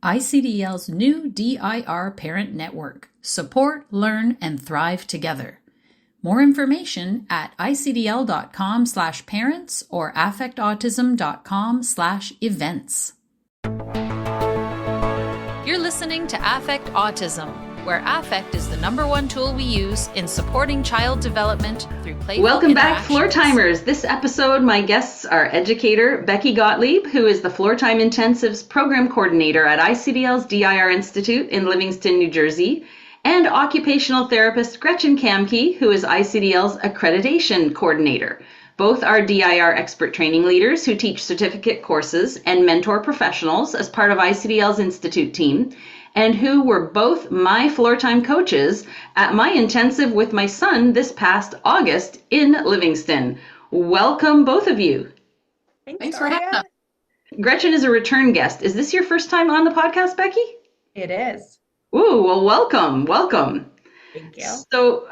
ICDL's new DIR Parent Network. Support, learn, and thrive together. More information at icdl.com/parents or affectautism.com/events. You're listening to Affect Autism, where affect is the #1 tool we use in supporting child development through playful Welcome back, interactions. Floortimers. This episode, my guests are Educator Becky Gottlieb, who is the Floortime Intensives Program Coordinator at ICDL's DIR Institute in Livingston, New Jersey, and Occupational Therapist Gretchen Kamke, who is ICDL's Accreditation Coordinator. Both are DIR expert training leaders who teach certificate courses and mentor professionals as part of ICDL's Institute team, and who were both my Floortime coaches at my intensive with my son this past August in Livingston. Welcome, both of you. Thanks for having us. Gretchen is a return guest. Is this your first time on the podcast, Becky? It is. Ooh, well, welcome. Thank you. So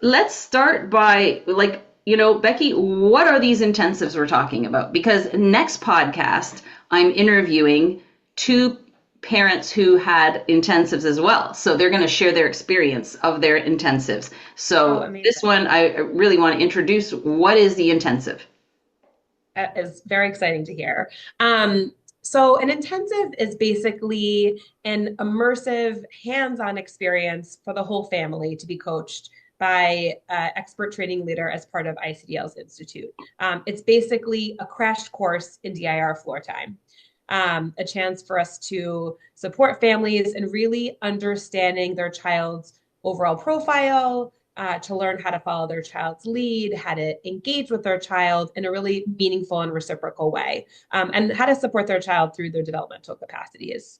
let's start by, Becky, what are these intensives we're talking about? Because next podcast, I'm interviewing two parents who had intensives as well. So they're going to share their experience of their intensives. So this one, I really want to introduce, what is the intensive? It's very exciting to hear. So an intensive is basically an immersive hands-on experience for the whole family to be coached by an expert training leader as part of ICDL's Institute. It's basically a crash course in DIR Floortime. A chance for us to support families in really understanding their child's overall profile, to learn how to follow their child's lead, how to engage with their child in a really meaningful and reciprocal way, and how to support their child through their developmental capacities.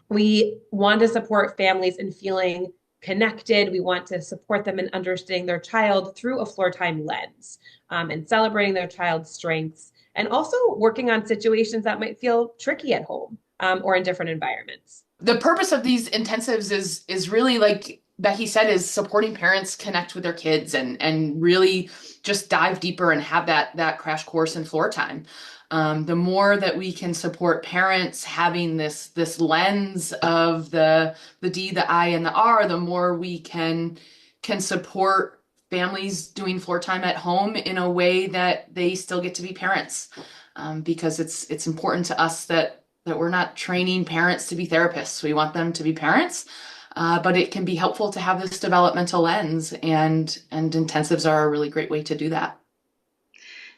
We want to support families in feeling connected. We want to support them in understanding their child through a Floortime lens, and celebrating their child's strengths, and also working on situations that might feel tricky at home, or in different environments. The purpose of these intensives is really, like Becky said, is supporting parents connect with their kids and really just dive deeper and have that crash course in Floortime. The more that we can support parents having this lens of the D, the I, and the R, the more we can support families doing Floortime at home in a way that they still get to be parents, because it's important to us that we're not training parents to be therapists. We want them to be parents, but it can be helpful to have this developmental lens, and intensives are a really great way to do that.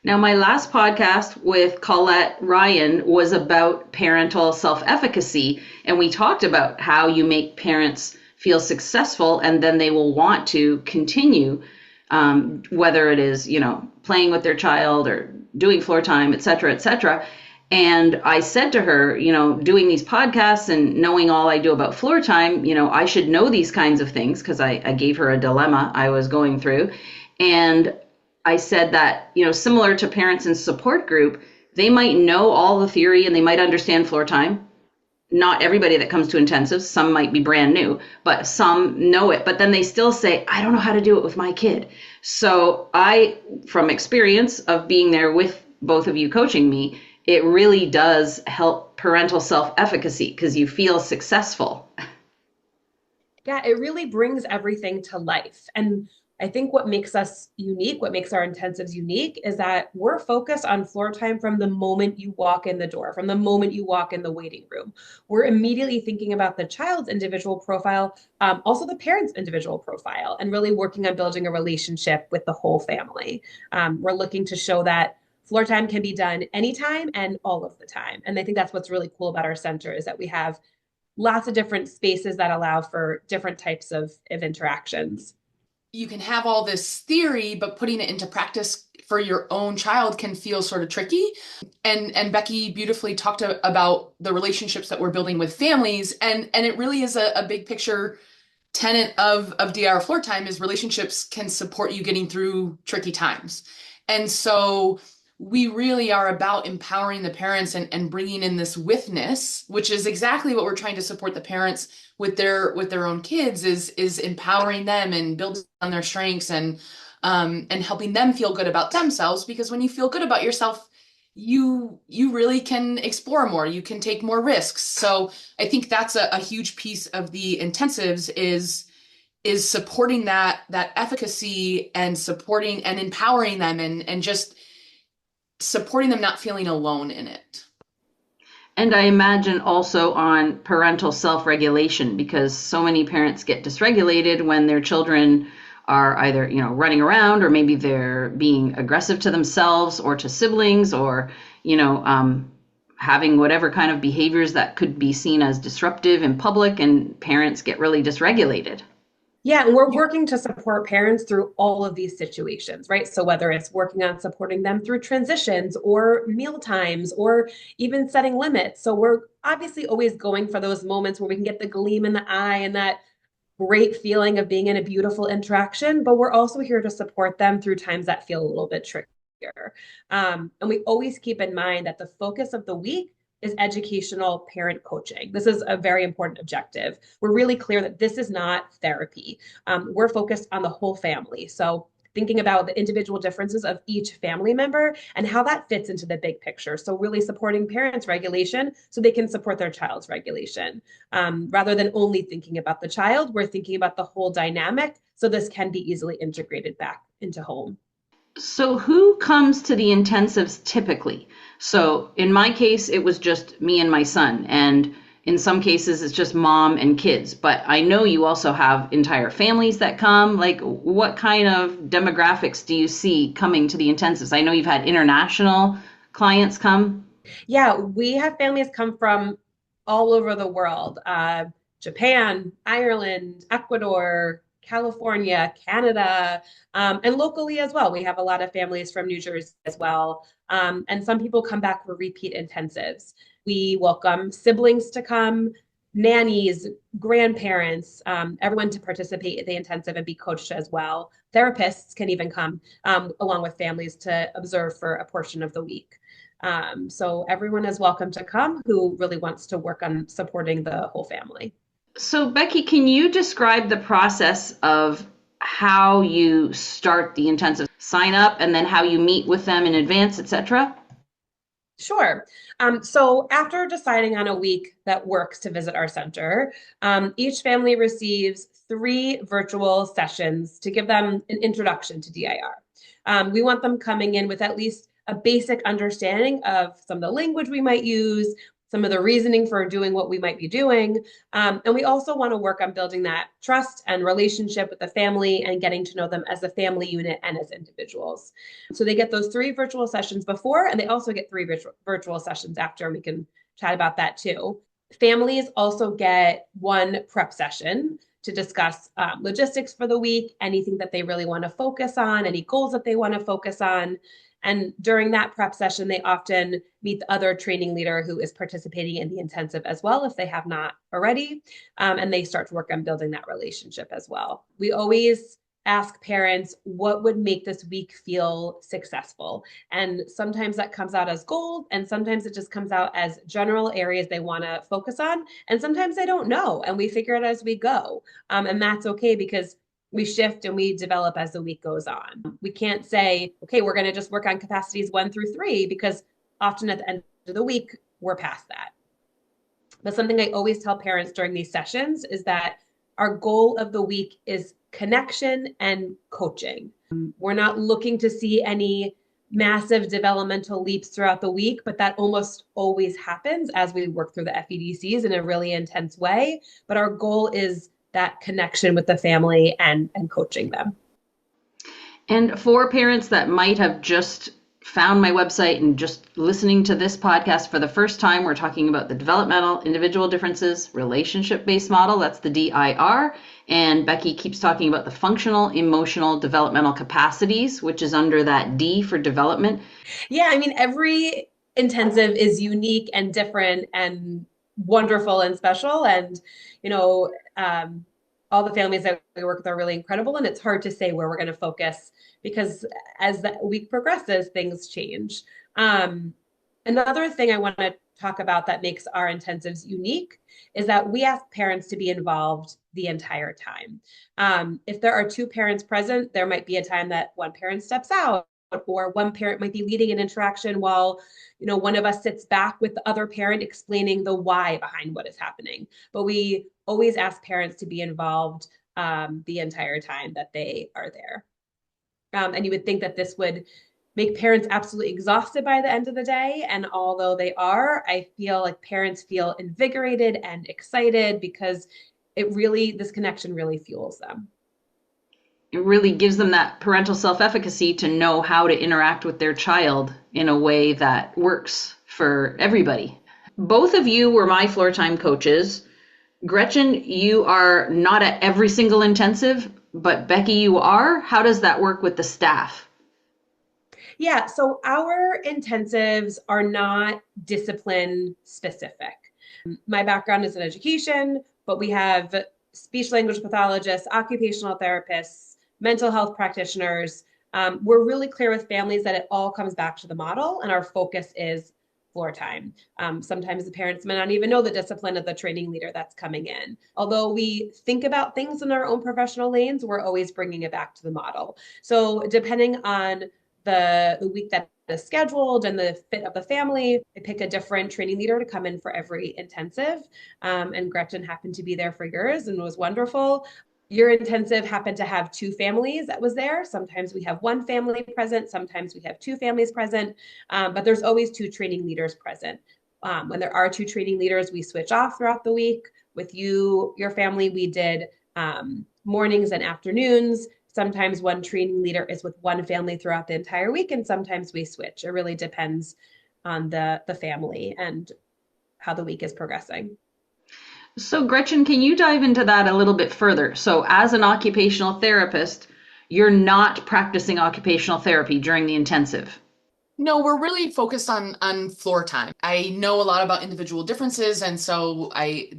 Now, my last podcast with Colette Ryan was about parental self-efficacy, and we talked about how you make parents feel successful and then they will want to continue, whether it is, playing with their child or doing Floortime, et cetera, et cetera. And I said to her, doing these podcasts and knowing all I do about Floortime, I should know these kinds of things, because I gave her a dilemma I was going through. And I said that, similar to parents in support group, they might know all the theory and they might understand Floortime. Not everybody that comes to intensives, some might be brand new, but some know it. But then they still say, I don't know how to do it with my kid. So from experience of being there with both of you coaching me, it really does help parental self-efficacy because you feel successful. Yeah, it really brings everything to life. And I think what makes us unique, what makes our intensives unique, is that we're focused on Floortime from the moment you walk in the door, from the moment you walk in the waiting room. We're immediately thinking about the child's individual profile, also the parent's individual profile, and really working on building a relationship with the whole family. We're looking to show that Floortime can be done anytime and all of the time. And I think that's what's really cool about our center, is that we have lots of different spaces that allow for different types of interactions. You can have all this theory, but putting it into practice for your own child can feel sort of tricky. And Becky beautifully talked about the relationships that we're building with families. And it really is a big picture tenet of DIR Floortime, is relationships can support you getting through tricky times. And so we really are about empowering the parents and bringing in this witness, which is exactly what we're trying to support the parents with their own kids, is empowering them and building on their strengths and helping them feel good about themselves. Because when you feel good about yourself, you really can explore more, you can take more risks. So I think that's a huge piece of the intensives is supporting that efficacy and supporting and empowering them and just supporting them not feeling alone in it. And I imagine also on parental self-regulation, because so many parents get dysregulated when their children are either, running around, or maybe they're being aggressive to themselves or to siblings, or, having whatever kind of behaviors that could be seen as disruptive in public, and parents get really dysregulated. Yeah, and we're working to support parents through all of these situations, right? So whether it's working on supporting them through transitions or meal times or even setting limits. So we're obviously always going for those moments where we can get the gleam in the eye and that great feeling of being in a beautiful interaction, but we're also here to support them through times that feel a little bit trickier. And we always keep in mind that the focus of the week is educational parent coaching. This is a very important objective. We're really clear that this is not therapy. We're focused on the whole family. So thinking about the individual differences of each family member and how that fits into the big picture. So really supporting parents' regulation so they can support their child's regulation. Rather than only thinking about the child, we're thinking about the whole dynamic so this can be easily integrated back into home. So who comes to the intensives typically? So in my case, it was just me and my son. And in some cases, it's just mom and kids. But I know you also have entire families that come. Like, what kind of demographics do you see coming to the intensives? I know you've had international clients come. Yeah, we have families come from all over the world. Japan, Ireland, Ecuador, California, Canada, and locally as well. We have a lot of families from New Jersey as well. And some people come back for repeat intensives. We welcome siblings to come, nannies, grandparents, everyone to participate in the intensive and be coached as well. Therapists can even come along with families to observe for a portion of the week. So everyone is welcome to come who really wants to work on supporting the whole family. So Becky, can you describe the process of how you start the intensive, sign up, and then how you meet with them in advance, etc.? Sure. So after deciding on a week that works to visit our center, each family receives 3 virtual sessions to give them an introduction to DIR. We want them coming in with at least a basic understanding of some of the language we might use, some of the reasoning for doing what we might be doing. And we also want to work on building that trust and relationship with the family and getting to know them as a family unit and as individuals. So they get those 3 virtual sessions before, and they also get 3 virtual sessions after, and we can chat about that too. Families also get 1 prep session to discuss logistics for the week, anything that they really want to focus on, any goals that they want to focus on. And during that prep session, they often meet the other training leader who is participating in the intensive as well, if they have not already. And they start to work on building that relationship as well. We always ask parents what would make this week feel successful. And sometimes that comes out as gold, and sometimes it just comes out as general areas they want to focus on. And sometimes they don't know, and we figure it as we go. And that's okay, because we shift and we develop as the week goes on. We can't say, okay, we're going to just work on capacities 1 through 3, because often at the end of the week, we're past that. But something I always tell parents during these sessions is that our goal of the week is connection and coaching. We're not looking to see any massive developmental leaps throughout the week, but that almost always happens as we work through the FEDCs in a really intense way. But our goal is that connection with the family and coaching them. And for parents that might have just found my website and just listening to this podcast for the first time, we're talking about the developmental individual differences relationship-based model. That's the DIR. And Becky keeps talking about the functional, emotional, developmental capacities, which is under that D for development. Yeah, I mean, every intensive is unique and different and wonderful and special. And, all the families that we work with are really incredible. And it's hard to say where we're going to focus, because as the week progresses, things change. Another thing I want to talk about that makes our intensives unique is that we ask parents to be involved the entire time. If there are 2 parents present, there might be a time that one parent steps out or one parent might be leading an interaction while, one of us sits back with the other parent explaining the why behind what is happening. But we always ask parents to be involved the entire time that they are there. And you would think that this would make parents absolutely exhausted by the end of the day. And although they are, I feel like parents feel invigorated and excited because this connection really fuels them. It really gives them that parental self-efficacy to know how to interact with their child in a way that works for everybody. Both of you were my floor time coaches. Gretchen, you are not at every single intensive, but Becky, you are. How does that work with the staff? Yeah, so our intensives are not discipline specific. My background is in education, but we have speech language pathologists, occupational therapists, mental health practitioners. We're really clear with families that it all comes back to the model, and our focus is floor time. Sometimes the parents may not even know the discipline of the training leader that's coming in. Although we think about things in our own professional lanes, we're always bringing it back to the model. So depending on the week that is scheduled and the fit of the family, I pick a different training leader to come in for every intensive. And Gretchen happened to be there for yours and was wonderful. Your intensive happened to have 2 families that was there. Sometimes we have 1 family present. Sometimes we have 2 families present, but there's always 2 training leaders present. When there are 2 training leaders, we switch off throughout the week. With your family, we did mornings and afternoons. Sometimes one training leader is with one family throughout the entire week, and sometimes we switch. It really depends on the family and how the week is progressing. So Gretchen, can you dive into that a little bit further? So as an occupational therapist, you're not practicing occupational therapy during the intensive. No, we're really focused on floor time. I know a lot about individual differences, and so I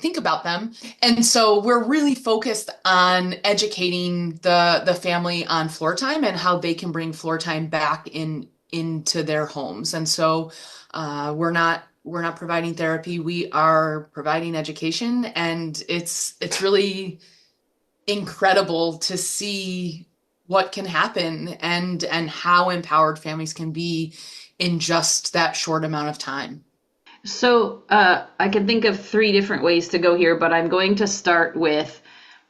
think about them. And so we're really focused on educating the family on floor time and how they can bring floor time back into their homes. And so we're not providing therapy. We are providing education, and it's really incredible to see what can happen and how empowered families can be in just that short amount of time. So I can think of 3 different ways to go here, but I'm going to start with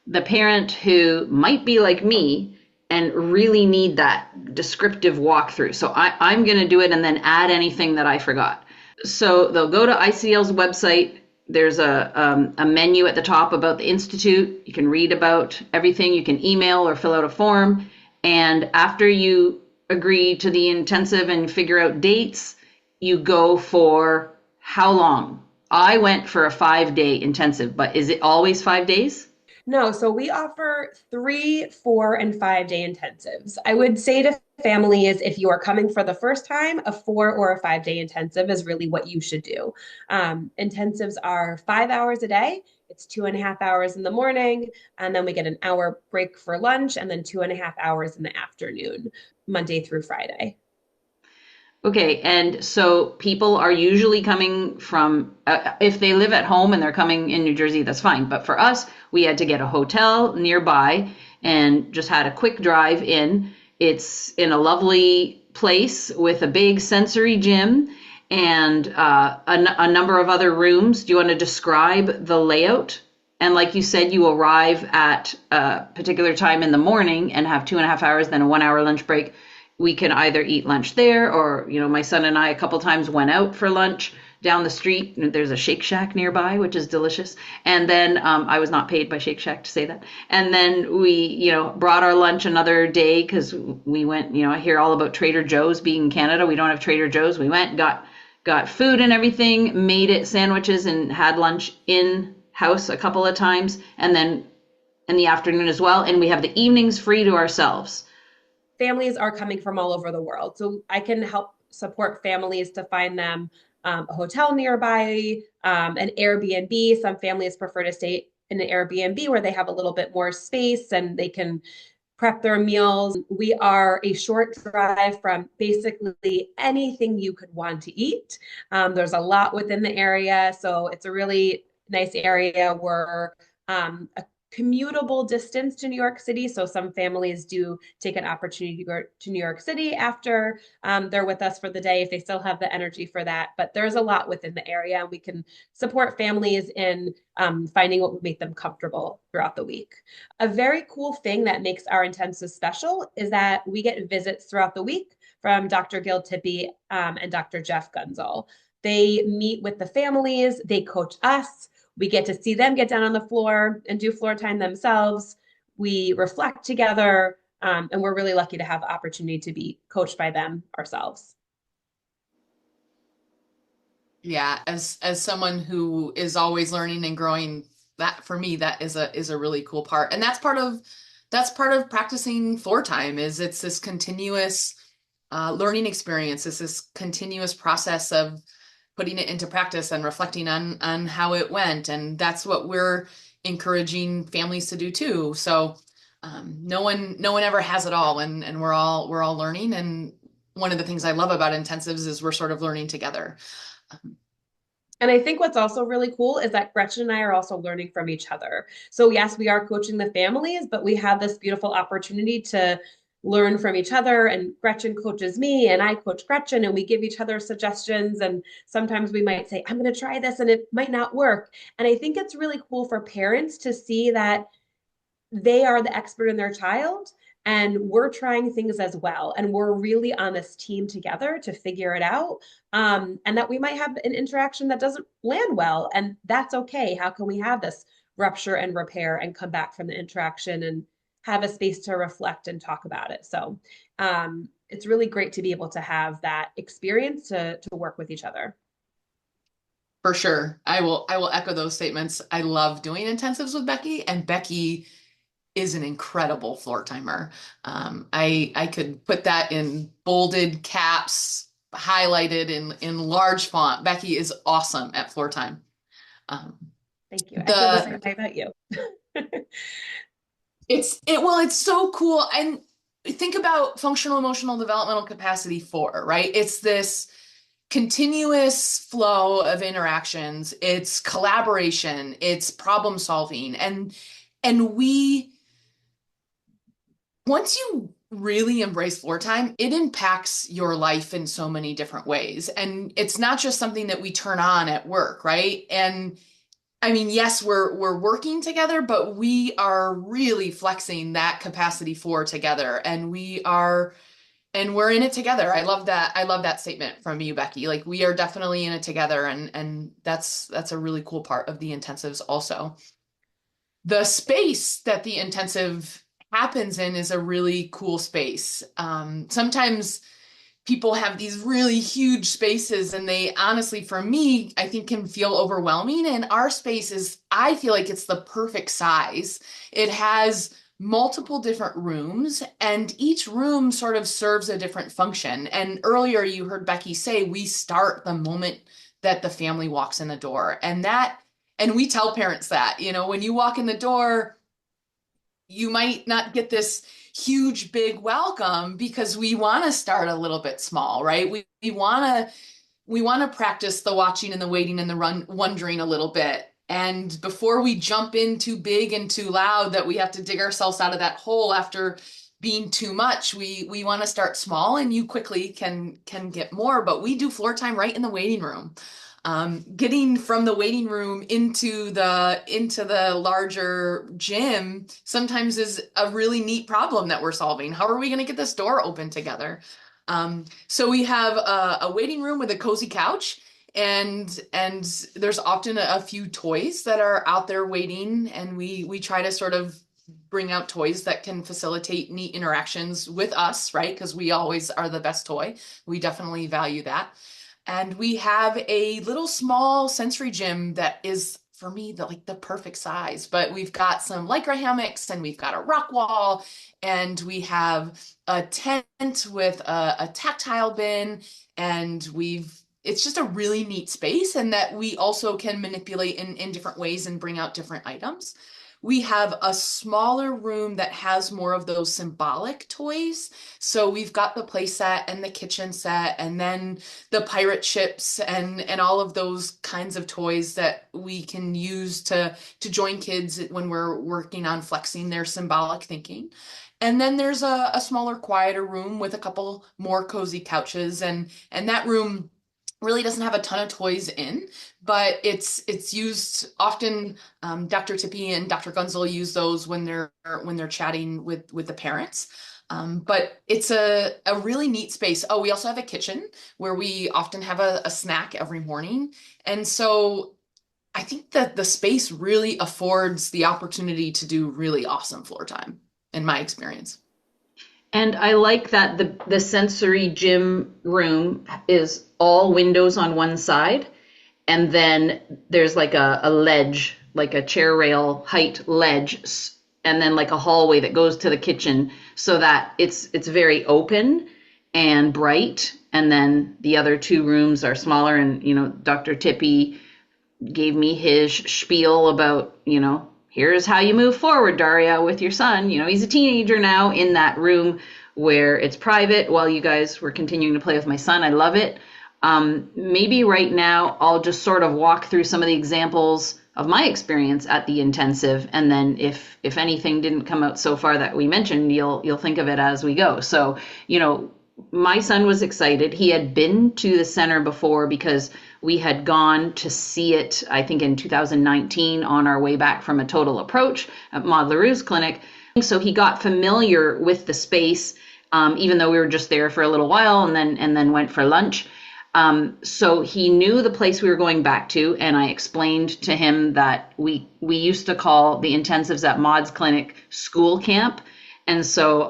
the parent who might be like me and really need that descriptive walkthrough. So I'm going to do it and then add anything that I forgot. So they'll go to ICDL's website. There's a menu at the top about the Institute. You can read about everything. You can email or fill out a form. And after you agree to the intensive and figure out dates, you go for how long? I went for a 5-day intensive, but is it always 5 days? No, so we offer 3, 4, and 5-day intensives. I would say to families, if you are coming for the first time, a 4 or a 5-day intensive is really what you should do. Intensives are 5 hours a day. It's 2.5 hours in the morning, and then we get an hour break for lunch, and then 2.5 hours in the afternoon, Monday through Friday. Okay, and so people are usually coming from, if they live at home and they're coming in New Jersey, that's fine. But for us, we had to get a hotel nearby and just had a quick drive in. It's in a lovely place with a big sensory gym and a number of other rooms. Do you want to describe the layout? And like you said, you arrive at a particular time in the morning and have 2.5 hours, then a 1-hour lunch break. We can either eat lunch there or, my son and I a couple times went out for lunch down the street. There's a Shake Shack nearby, which is delicious. And then I was not paid by Shake Shack to say that. And then we, brought our lunch another day because we went, I hear all about Trader Joe's being in Canada. We don't have Trader Joe's. We went, got food and everything, made it sandwiches and had lunch in house a couple of times. And then in the afternoon as well. And we have the evenings free to ourselves. Families are coming from all over the world. So I can help support families to find them a hotel nearby, an Airbnb. Some families prefer to stay in an Airbnb where they have a little bit more space and they can prep their meals. We are a short drive from basically anything you could want to eat. There's a lot within the area. So it's a really nice area. We're a commutable distance to New York City. So some families do take an opportunity to go to New York City after they're with us for the day if they still have the energy for that. But there's a lot within the area, and we can support families in finding what would make them comfortable throughout the week. A very cool thing that makes our intensive special is that we get visits throughout the week from Dr. Gil Tippy and Dr. Jeff Gunzel. They meet with the families, they coach us. We get to see them get down on the floor and do floor time themselves. We reflect together, and we're really lucky to have the opportunity to be coached by them ourselves. Yeah, as someone who is always learning and growing, that for me, that is a really cool part. And that's part of practicing floor time. Is it's this continuous learning experience. It's this continuous process of putting it into practice and reflecting on how it went. And that's what we're encouraging families to do too. So no one ever has it all, and we're all learning. And one of the things I love about intensives is we're sort of learning together. And I think what's also really cool is that Gretchen and I are also learning from each other. So yes, we are coaching the families, but we have this beautiful opportunity to learn from each other, and Gretchen coaches me and I coach Gretchen, and we give each other suggestions. And sometimes we might say, I'm going to try this and it might not work. And I think it's really cool for parents to see that they are the expert in their child and we're trying things as well. And we're really on this team together to figure it out. And that we might have an interaction that doesn't land well, and that's okay. How can we have this rupture and repair and come back from the interaction and have a space to reflect and talk about it? So it's really great to be able to have that experience to work with each other. For sure. I will echo those statements. I love doing intensives with Becky, and Becky is an incredible floor timer. I could put that in bolded caps, highlighted in large font. Becky is awesome at floor time. Thank you. I feel the same way about you. It's so cool. And think about functional emotional developmental capacity 4, right? It's this continuous flow of interactions. It's collaboration, it's problem solving. And once you really embrace floor time, it impacts your life in so many different ways. And it's not just something that we turn on at work, right? And I mean, yes, we're working together, but we are really flexing that capacity 4 together, and we're in it together. I love that. I love that statement from you, Becky. Like, we are definitely in it together, and that's a really cool part of the intensives also. The space that the intensive happens in is a really cool space. Sometimes people have these really huge spaces, and they honestly, for me, I think can feel overwhelming. And our space is, I feel like it's the perfect size. It has multiple different rooms, and each room sort of serves a different function. And earlier you heard Becky say, we start the moment that the family walks in the door. And we tell parents that, when you walk in the door, you might not get this huge, big welcome, because we want to start a little bit small, right? We want to practice the watching and the waiting and the wondering a little bit. And before we jump in too big and too loud that we have to dig ourselves out of that hole after being too much, we want to start small, and you quickly can get more. But we do floor time right in the waiting room. Getting from the waiting room into the larger gym sometimes is a really neat problem that we're solving. How are we going to get this door open together? So we have a waiting room with a cozy couch, and there's often a few toys that are out there waiting, and we try to sort of bring out toys that can facilitate neat interactions with us, right? Because we always are the best toy. We definitely value that. And we have a little small sensory gym that is, for me, the perfect size. But we've got some Lycra hammocks, and we've got a rock wall, and we have a tent with a tactile bin, and it's just a really neat space, and that we also can manipulate in different ways and bring out different items. we have a smaller room that has more of those symbolic toys. So we've got the play set and the kitchen set, and then the pirate ships and all of those kinds of toys that we can use to join kids when we're working on flexing their symbolic thinking. And then there's a smaller, quieter room with a couple more cozy couches, and that room really doesn't have a ton of toys in, but it's used often. Dr. Tippy and Dr. Gunzel use those when they're chatting with the parents. But it's a really neat space. Oh, we also have a kitchen where we often have a snack every morning. And so I think that the space really affords the opportunity to do really awesome floor time, in my experience. And I like that the sensory gym room is all windows on one side, and then there's like a ledge, like a chair rail height ledge, and then like a hallway that goes to the kitchen, so that it's very open and bright. And then the other two rooms are smaller, and Dr. Tippy gave me his spiel about, here's how you move forward, Daria, with your son. He's a teenager now, in that room where it's private while you guys were continuing to play with my son. I love it. Maybe right now I'll just sort of walk through some of the examples of my experience at the intensive, and then if anything didn't come out so far that we mentioned, you'll think of it as we go. So, my son was excited. He had been to the center before because we had gone to see it, I think in 2019, on our way back from a total approach at Maud LaRue's clinic. So he got familiar with the space, even though we were just there for a little while and then went for lunch. So he knew the place we were going back to, and I explained to him that we used to call the intensives at Maud's clinic school camp. And so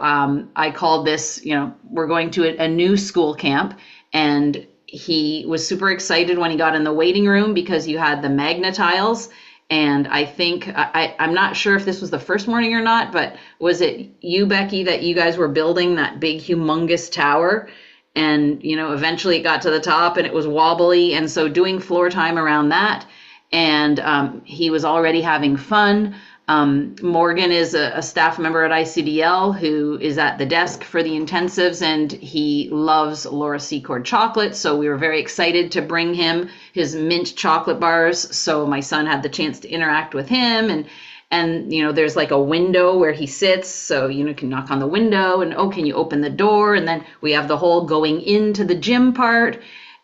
I called this, we're going to a new school camp. And he was super excited when he got in the waiting room because you had the magna tiles. And I think, I'm not sure if this was the first morning or not, but was it you, Becky, that you guys were building that big, humongous tower? And, eventually it got to the top and it was wobbly. And so doing floor time around that. And he was already having fun. Morgan is a staff member at ICDL who is at the desk for the intensives, and he loves Laura Secord chocolate. So we were very excited to bring him his mint chocolate bars. So my son had the chance to interact with him, and there's like a window where he sits. So, can knock on the window and, can you open the door? And then we have the whole going into the gym part.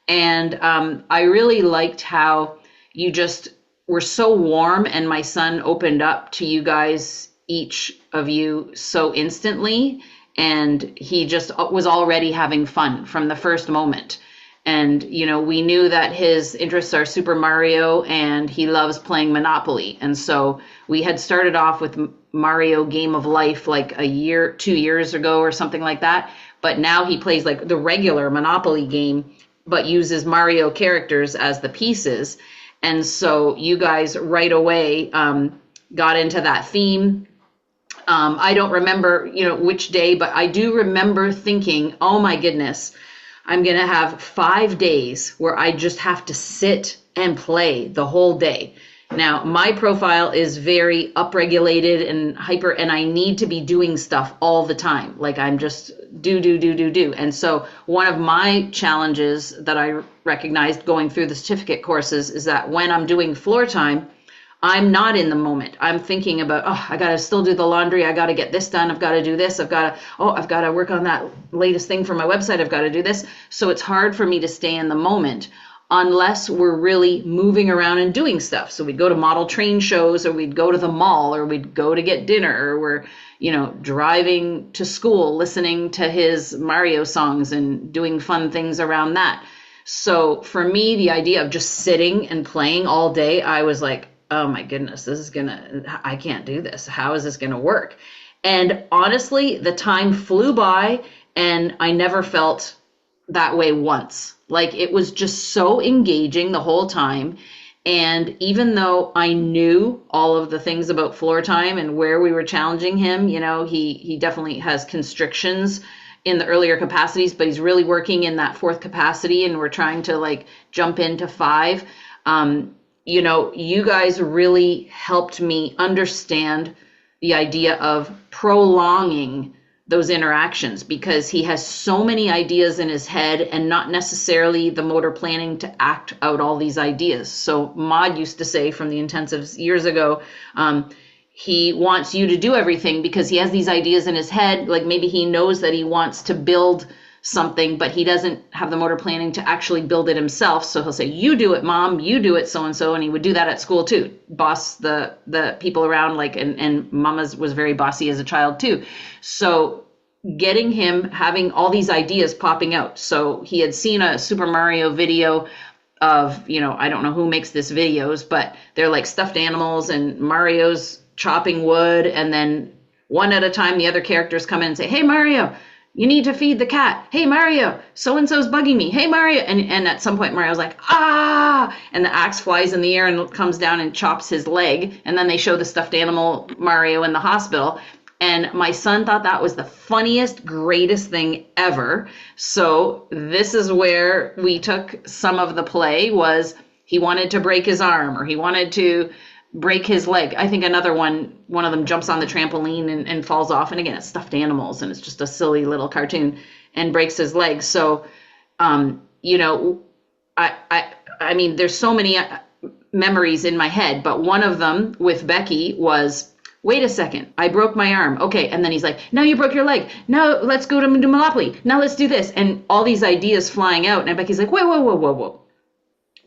And I really liked how you just were so warm, and my son opened up to you guys, each of you, so instantly, and he just was already having fun from the first moment. And we knew that his interests are Super Mario, and he loves playing Monopoly. And so we had started off with Mario Game of Life like 2 years ago or something like that, but now he plays like the regular Monopoly game but uses Mario characters as the pieces. And so you guys right away got into that theme. I don't remember, which day, but I do remember thinking, oh my goodness, I'm going to have 5 days where I just have to sit and play the whole day. Now, my profile is very upregulated and hyper, and I need to be doing stuff all the time. Like I'm just do. And so one of my challenges that I recognized going through the certificate courses is that when I'm doing floor time, I'm not in the moment. I'm thinking about, I got to still do the laundry. I got to get this done. I've got to do this. I've got to work on that latest thing for my website. I've got to do this. So it's hard for me to stay in the moment unless we're really moving around and doing stuff. So we'd go to model train shows, or we'd go to the mall, or we'd go to get dinner, or we're, driving to school, listening to his Mario songs and doing fun things around that. So for me, the idea of just sitting and playing all day, I was like, oh my goodness, I can't do this. How is this going to work? And honestly, the time flew by, and I never felt that way once. Like it was just so engaging the whole time. And even though I knew all of the things about floor time and where we were challenging him, he definitely has constrictions in the earlier capacities, but he's really working in that fourth capacity, and we're trying to like jump into 5. you know, you guys really helped me understand the idea of prolonging those interactions, because he has so many ideas in his head and not necessarily the motor planning to act out all these ideas. So Maud used to say from the intensives years ago, he wants you to do everything because he has these ideas in his head. Like maybe he knows that he wants to build something, but he doesn't have the motor planning to actually build it himself. So he'll say, you do it, mom, you do it, so-and-so. And he would do that at school too. Boss the people around, like, and mama's was very bossy as a child too. So getting him having all these ideas popping out. So he had seen a Super Mario video of, you know, I don't know who makes this videos, but they're like stuffed animals and Mario's chopping wood. And then one at a time, the other characters come in and say, hey, Mario, you need to feed the cat. Hey, Mario, so-and-so's bugging me. Hey, Mario. And at some point, Mario's like, ah, and the axe flies in the air and comes down and chops his leg. And then they show the stuffed animal Mario in the hospital. And my son thought that was the funniest, greatest thing ever. So this is where we took some of the play. Was he wanted to break his arm, or he wanted to break his leg. I think another one of them jumps on the trampoline and falls off. And again, it's stuffed animals and it's just a silly little cartoon, and breaks his leg. So, you know, I mean, there's so many memories in my head, but one of them with Becky was, wait a second, I broke my arm. Okay. And then he's like, now you broke your leg. Now let's go to do Monopoly. Now let's do this. And all these ideas flying out. And Becky's like, whoa.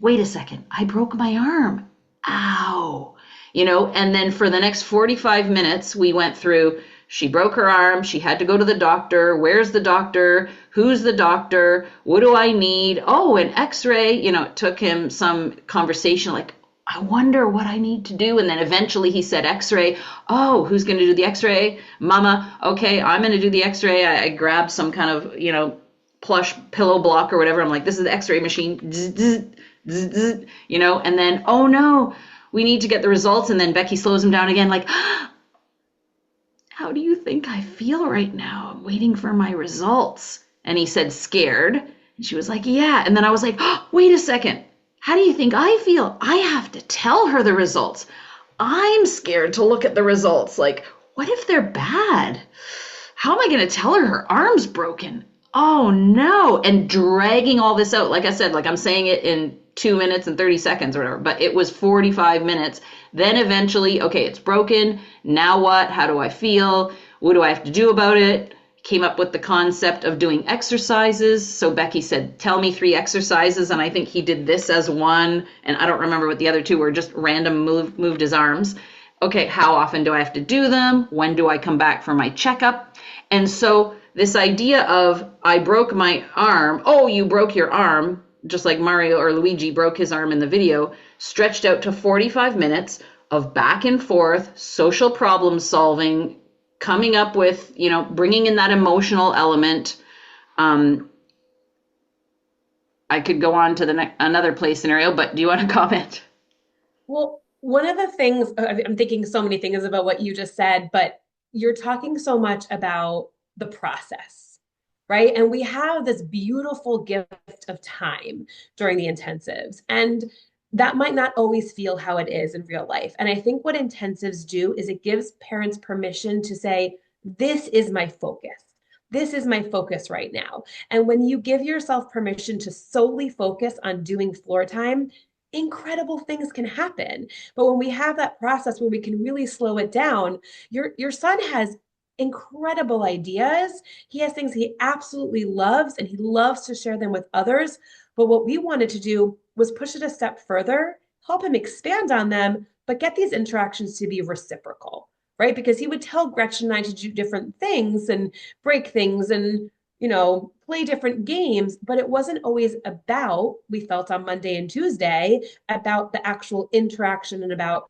Wait a second. I broke my arm. Ow. You know, and then for the next 45 minutes, we went through, she broke her arm. She had to go to the doctor. Where's the doctor? Who's the doctor? What do I need? Oh, an x-ray. You know, it took him some conversation like, I wonder what I need to do. And then eventually he said x-ray. Oh, who's going to do the x-ray? Mama. Okay, I'm going to do the x-ray. I grabbed some kind of, you know, plush pillow block or whatever. I'm like, this is the x-ray machine. You know, and then, oh no, we need to get the results. And then Becky slows him down again, like, how do you think I feel right now? I'm waiting for my results. And he said, scared. And she was like, yeah. And then I was like, wait a second. How do you think I feel? I have to tell her the results. I'm scared to look at the results. Like, what if they're bad? How am I going to tell her her arm's broken? Oh no. And dragging all this out. Like I said, like I'm saying it in 2 minutes and 30 seconds or whatever, but it was 45 minutes. Then eventually, okay, it's broken. Now what? How do I feel? What do I have to do about it? Came up with the concept of doing exercises. So Becky said, tell me 3 exercises. And I think he did this as one. And I don't remember what the other 2 were, just random moved his arms. Okay, how often do I have to do them? When do I come back for my checkup? And so this idea of, I broke my arm. Oh, you broke your arm. Just like Mario or Luigi broke his arm in the video, stretched out to 45 minutes of back and forth, social problem solving, coming up with, you know, bringing in that emotional element. I could go on to another play scenario, but do you want to comment? Well, one of the things, I'm thinking so many things about what you just said, but you're talking so much about the process, right? And we have this beautiful gift of time during the intensives. And that might not always feel how it is in real life. And I think what intensives do is it gives parents permission to say, this is my focus. This is my focus right now. And when you give yourself permission to solely focus on doing floor time, incredible things can happen. But when we have that process where we can really slow it down, your son has incredible ideas. He has things he absolutely loves, and he loves to share them with others. But what we wanted to do was push it a step further, help him expand on them, but get these interactions to be reciprocal, right? Because he would tell Gretchen and I to do different things and break things and, you know, play different games, but it wasn't always about, we felt on Monday and Tuesday, about the actual interaction and about,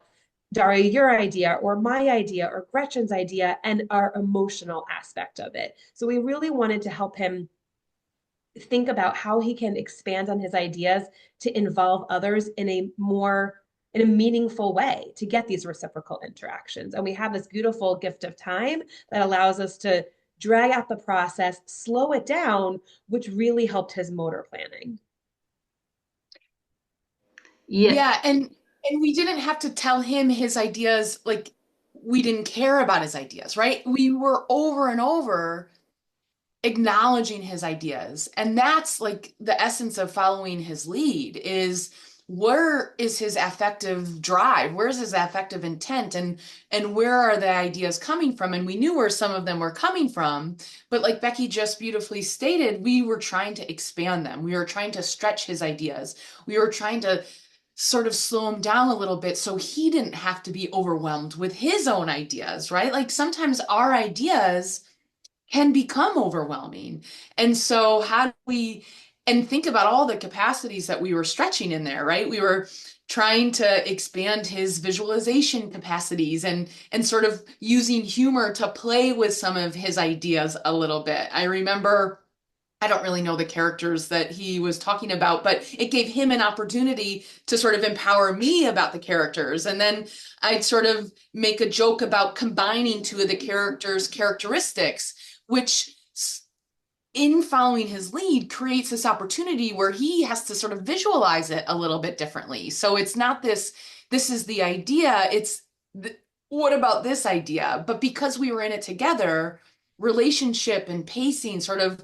Daria, your idea or my idea or Gretchen's idea and our emotional aspect of it. So we really wanted to help him think about how he can expand on his ideas to involve others in a meaningful way to get these reciprocal interactions. And we have this beautiful gift of time that allows us to drag out the process, slow it down, which really helped his motor planning. Yeah. And And we didn't have to tell him his ideas, like we didn't care about his ideas, right? We were over and over acknowledging his ideas. And that's like the essence of following his lead is where is his affective drive? Where's his affective intent? And where are the ideas coming from? And we knew where some of them were coming from, but like Becky just beautifully stated, we were trying to expand them. We were trying to stretch his ideas. We were trying to sort of slow him down a little bit so he didn't have to be overwhelmed with his own ideas, right? Like sometimes our ideas can become overwhelming. And so how do we, and think about all the capacities that we were stretching in there, right? We were trying to expand his visualization capacities and sort of using humor to play with some of his ideas a little bit. I remember, I don't really know the characters that he was talking about, but it gave him an opportunity to sort of empower me about the characters. And then I'd sort of make a joke about combining two of the characters' characteristics, which in following his lead creates this opportunity where he has to sort of visualize it a little bit differently. So it's not this is the idea, it's what about this idea? But because we were in it together, relationship and pacing sort of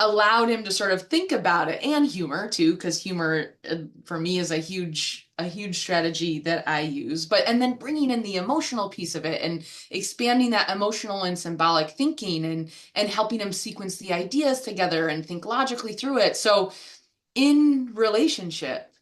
allowed him to sort of think about it, and humor too, because humor for me is a huge strategy that I use. But and then bringing in the emotional piece of it and expanding that emotional and symbolic thinking and helping him sequence the ideas together and think logically through it. So in relationship,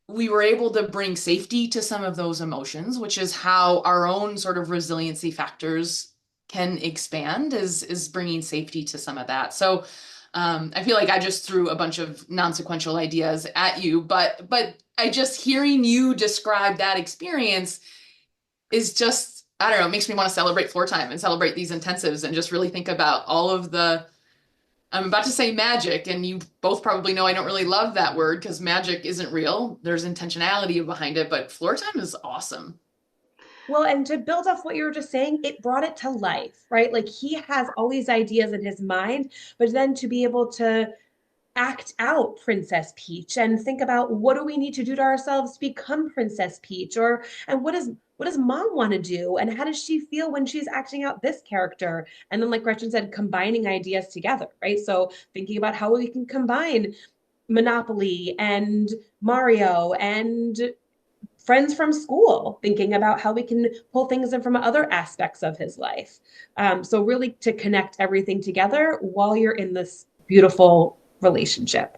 we were able to bring safety to some of those emotions, which is how our own sort of resiliency factors can expand, is bringing safety to some of that. So I feel like I just threw a bunch of non-sequential ideas at you, but I just hearing you describe that experience is just, I don't know, it makes me want to celebrate floor time and celebrate these intensives and just really think about all of the, I'm about to say magic, and you both probably know I don't really love that word because magic isn't real. There's intentionality behind it, but floor time is awesome. Well, and to build off what you were just saying, it brought it to life, right? Like he has all these ideas in his mind, but then to be able to act out Princess Peach and think about what do we need to do to ourselves to become Princess Peach, or and what does mom want to do, and how does she feel when she's acting out this character? And then, like Gretchen said, combining ideas together, right? So thinking about how we can combine Monopoly and Mario and friends from school, thinking about how we can pull things in from other aspects of his life. So really to connect everything together while you're in this beautiful relationship.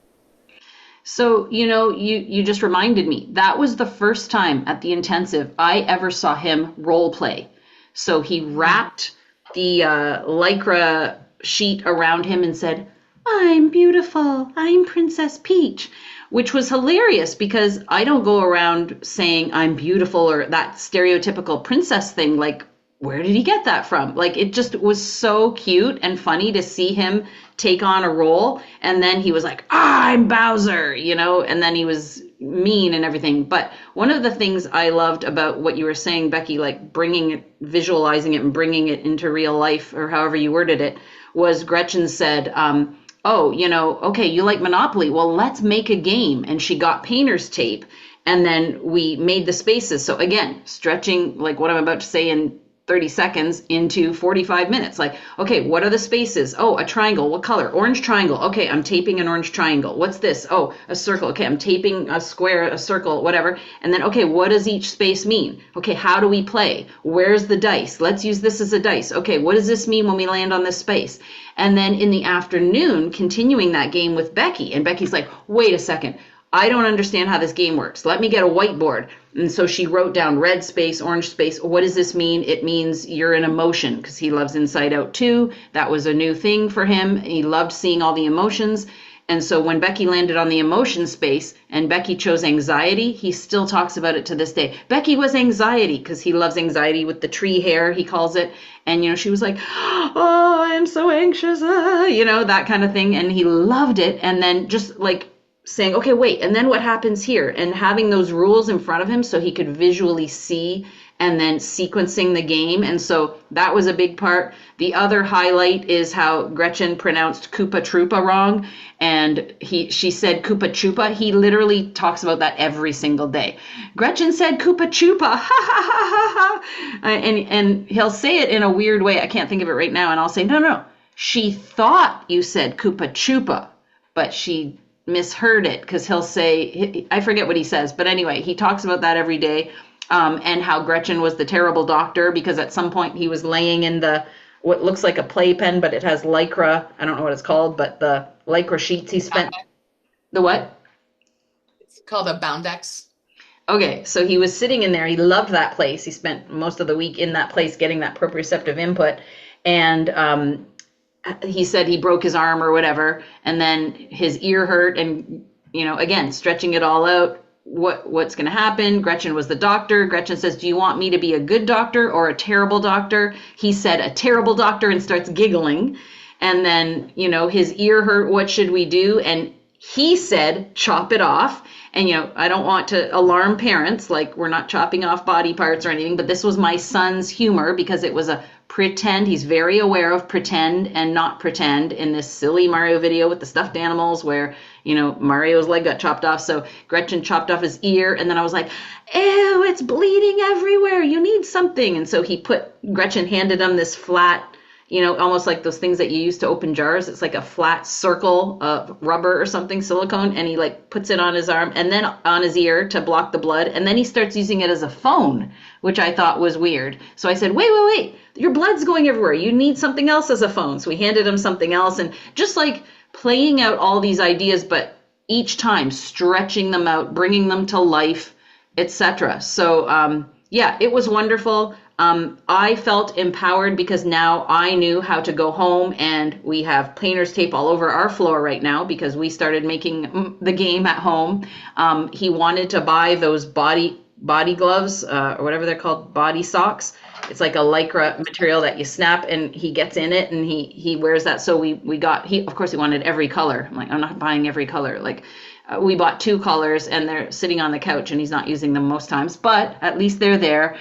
So, you just reminded me, that was the first time at the intensive I ever saw him role play. So he wrapped the Lycra sheet around him and said, "I'm beautiful, I'm Princess Peach," which was hilarious because I don't go around saying I'm beautiful or that stereotypical princess thing. Like, where did he get that from? Like, it just was so cute and funny to see him take on a role. And then he was like, "I'm Bowser," and then he was mean and everything. But one of the things I loved about what you were saying, Becky, like visualizing it and bringing it into real life, or however you worded it, was Gretchen said, "Oh, okay, you like Monopoly. Well, let's make a game." And she got painter's tape, and then we made the spaces. So again, stretching like what I'm about to say in 30 seconds into 45 minutes. Like, okay, what are the spaces? Oh, a triangle. What color? Orange triangle. Okay, I'm taping an orange triangle. What's this? Oh, a circle. Okay, I'm taping a square, a circle, whatever. And then, okay, what does each space mean? Okay, how do we play? Where's the dice? Let's use this as a dice. Okay, what does this mean when we land on this space? And then in the afternoon, continuing that game with Becky. And Becky's like, "Wait a second. I don't understand how this game works. Let me get a whiteboard." And so she wrote down red space, orange space. What does this mean? It means you're in emotion, because he loves Inside Out too. That was a new thing for him. He loved seeing all the emotions. And so when Becky landed on the emotion space and Becky chose anxiety, he still talks about it to this day. Becky was anxiety, because he loves anxiety with the tree hair, he calls it. And, she was like, "Oh, I'm so anxious," that kind of thing. And he loved it. And then just like saying, "Okay, wait, and then what happens here?" And having those rules in front of him so he could visually see and then sequencing the game. And so that was a big part. The other highlight is how Gretchen pronounced Koopa Troopa wrong. And she said Koopa Chupa. He literally talks about that every single day. Gretchen said Koopa Chupa. Ha ha ha ha ha. And he'll say it in a weird way. I can't think of it right now. And I'll say, no. She thought you said Koopa Chupa, but she misheard it, because he'll say, I forget what he says, but anyway, he talks about that every day. And how Gretchen was the terrible doctor, because at some point he was laying in what looks like a playpen, but it has Lycra. I don't know what it's called, but the Lycra sheets he spent. The what? It's called a Boundex. Okay, so he was sitting in there. He loved that place. He spent most of the week in that place getting that proprioceptive input. And he said he broke his arm or whatever, and then his ear hurt, and, again, stretching it all out. What's going to happen? Gretchen was the doctor. Gretchen says, do you want me to be a good doctor or a terrible doctor? He said a terrible doctor and starts giggling. And then, his ear hurt. What should we do? And he said, chop it off. And, I don't want to alarm parents, like we're not chopping off body parts or anything, but this was my son's humor, because it was a pretend. He's very aware of pretend and not pretend in this silly Mario video with the stuffed animals where, Mario's leg got chopped off. So Gretchen chopped off his ear, and then I was like, ew, it's bleeding everywhere. You need something. And so Gretchen handed him this flat, almost like those things that you use to open jars. It's like a flat circle of rubber or something, silicone, and he puts it on his arm and then on his ear to block the blood. And then he starts using it as a phone, which I thought was weird. So I said, wait, your blood's going everywhere. You need something else as a phone. So we handed him something else, and just playing out all these ideas, but each time stretching them out, bringing them to life, etc. So it was wonderful. I felt empowered because now I knew how to go home, and we have painter's tape all over our floor right now because we started making the game at home. He wanted to buy those body gloves, or whatever they're called, body socks. It's like a Lycra material that you snap, and he gets in it, and he wears that. So of course he wanted every color. I'm like, I'm not buying every color. We bought 2 colors, and they're sitting on the couch, and he's not using them most times, but at least they're there.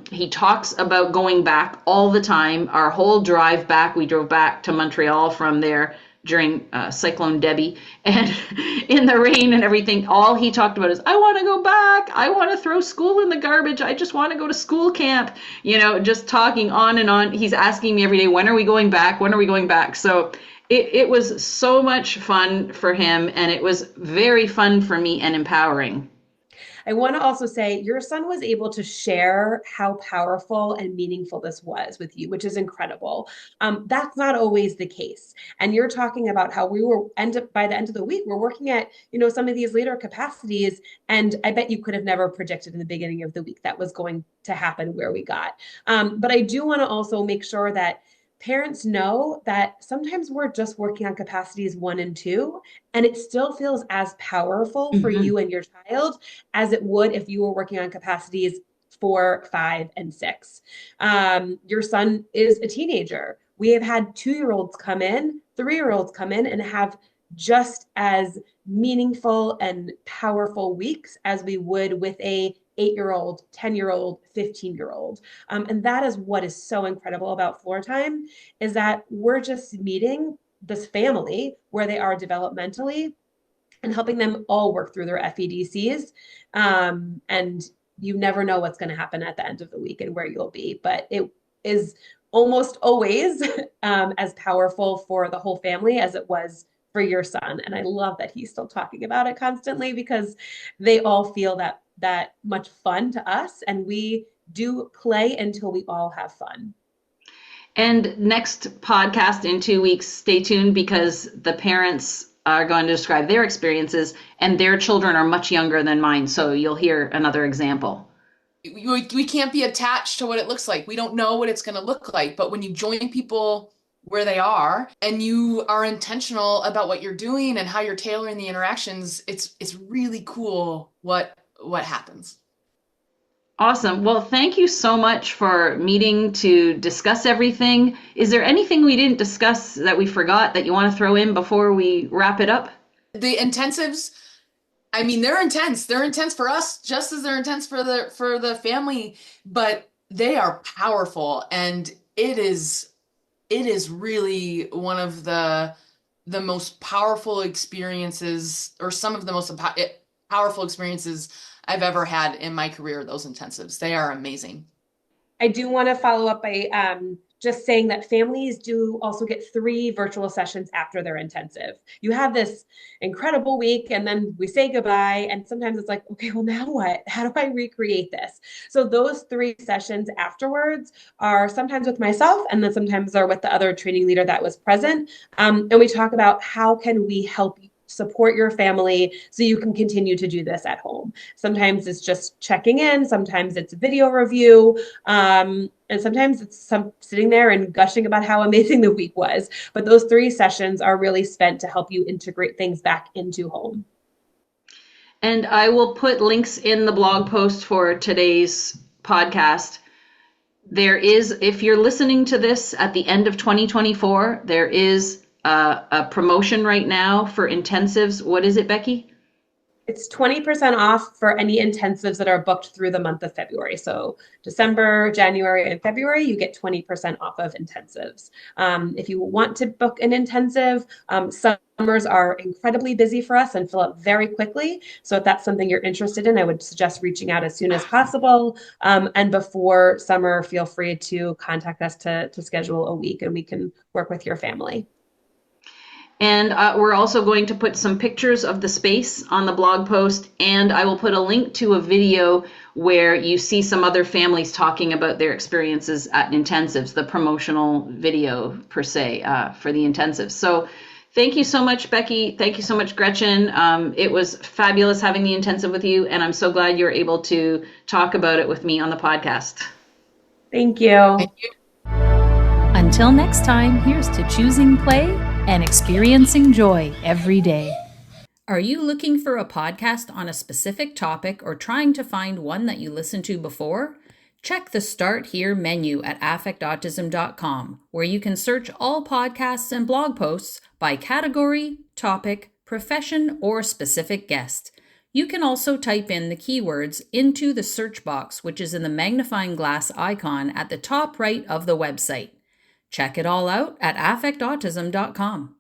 He talks about going back all the time. Our whole drive back, we drove back to Montreal from there during Cyclone Debbie, and in the rain and everything, all he talked about is, I want to go back. I want to throw school in the garbage. I just want to go to school camp, just talking on and on. He's asking me every day, when are we going back? When are we going back? So it was so much fun for him, and it was very fun for me and empowering. I want to also say your son was able to share how powerful and meaningful this was with you, which is incredible. That's not always the case. And you're talking about how we were by the end of the week, we're working at, some of these later capacities. And I bet you could have never predicted in the beginning of the week that was going to happen where we got. But I do want to also make sure that parents know that sometimes we're just working on capacities 1 and 2, and it still feels as powerful for you and your child as it would if you were working on capacities 4, 5, and 6. Your son is a teenager. We have had 2-year-olds come in, 3-year-olds come in, and have just as meaningful and powerful weeks as we would with a 8-year-old, 10-year-old, 15-year-old. And that is what is so incredible about Floortime, is that we're just meeting this family where they are developmentally and helping them all work through their FEDCs. And you never know what's going to happen at the end of the week and where you'll be, but it is almost always as powerful for the whole family as it was for your son. And I love that he's still talking about it constantly, because they all feel that much fun to us, and we do play until we all have fun. And next podcast in 2 weeks, stay tuned, because the parents are going to describe their experiences, and their children are much younger than mine. So you'll hear another example. We can't be attached to what it looks like. We don't know what it's going to look like. But when you join people where they are and you are intentional about what you're doing and how you're tailoring the interactions, it's really cool what happens. Awesome. Well, thank you so much for meeting to discuss everything. Is there anything we didn't discuss that we forgot that you want to throw in before we wrap it up? The intensives I mean, they're intense. They're intense for us, just as they're intense for the family, but they are powerful, and it is really one of the most powerful experiences, or some of the most powerful experiences I've ever had in my career. Those intensives, they are amazing. I do want to follow up by just saying that families do also get 3 virtual sessions after their intensive. You have this incredible week, and then we say goodbye. And sometimes it's like, okay, well, now what? How do I recreate this? So those 3 sessions afterwards are sometimes with myself, and then sometimes are with the other training leader that was present. And we talk about how can we help support your family so you can continue to do this at home. Sometimes it's just checking in, sometimes it's video review, and sometimes it's sitting there and gushing about how amazing the week was. But those 3 sessions are really spent to help you integrate things back into home. And I will put links in the blog post for today's podcast. There is, if you're listening to this at the end of 2024, there is a promotion right now for intensives. What is it, Becky? It's 20% off for any intensives that are booked through the month of February. So December, January, and February, you get 20% off of intensives. If you want to book an intensive, summers are incredibly busy for us and fill up very quickly. So if that's something you're interested in, I would suggest reaching out as soon as possible. And before summer, feel free to contact us to schedule a week, and we can work with your family. And we're also going to put some pictures of the space on the blog post, and I will put a link to a video where you see some other families talking about their experiences at intensives, the promotional video per se for the intensives. So thank you so much, Becky. Thank you so much, Gretchen. It was fabulous having the intensive with you, and I'm so glad you're able to talk about it with me on the podcast. Thank you. Thank you. Until next time, here's to choosing play and experiencing joy every day. Are you looking for a podcast on a specific topic or trying to find one that you listened to before? Check the Start Here menu at affectautism.com, where you can search all podcasts and blog posts by category, topic, profession, or specific guest. You can also type in the keywords into the search box, which is in the magnifying glass icon at the top right of the website. Check it all out at affectautism.com.